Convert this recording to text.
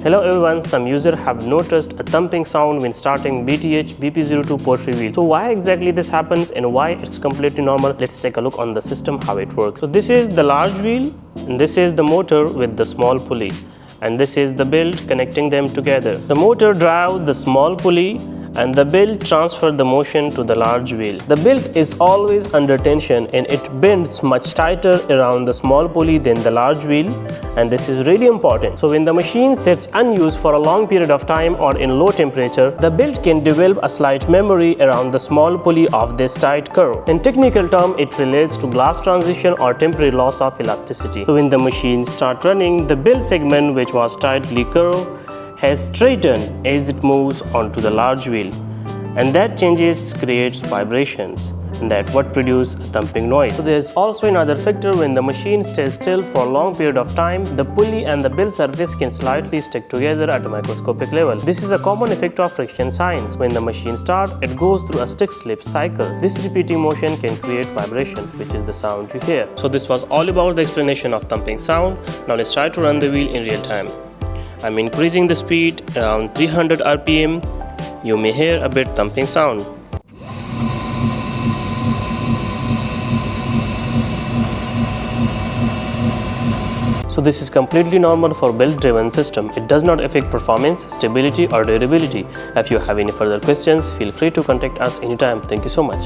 Hello everyone, some users have noticed a thumping sound when starting BP02 pottery wheel. So why exactly this happens and why it's completely normal? Let's take a look on the system, how it works. So this is the large wheel and this is the motor with the small pulley. And this is the belt connecting them together. The motor drives the small pulley and the belt transfers the motion to the large wheel. The belt is always under tension and it bends much tighter around the small pulley than the large wheel, and this is really important. So when the machine sits unused for a long period of time or in low temperature, the belt can develop a slight memory around the small pulley of this tight curve. In technical term, it relates to blast transition or temporary loss of elasticity. So when the machine starts running, the belt segment, which was tightly curved, has straightened as it moves onto the large wheel, and that changes creates vibrations, and that what produce a thumping noise. So there is also another factor. When the machine stays still for a long period of time, the pulley and the belt surface can slightly stick together at a microscopic level. This is a common effect of friction science. When the machine starts, it goes through a stick-slip cycle. This repeating motion can create vibration, which is the sound you hear. So this was all about the explanation of thumping sound. Now let's try to run the wheel in real time. I'm increasing the speed around 300 RPM. You may hear a bit thumping sound. So this is completely normal for belt-driven system. It does not affect performance, stability or durability. If you have any further questions, feel free to contact us anytime. Thank you so much.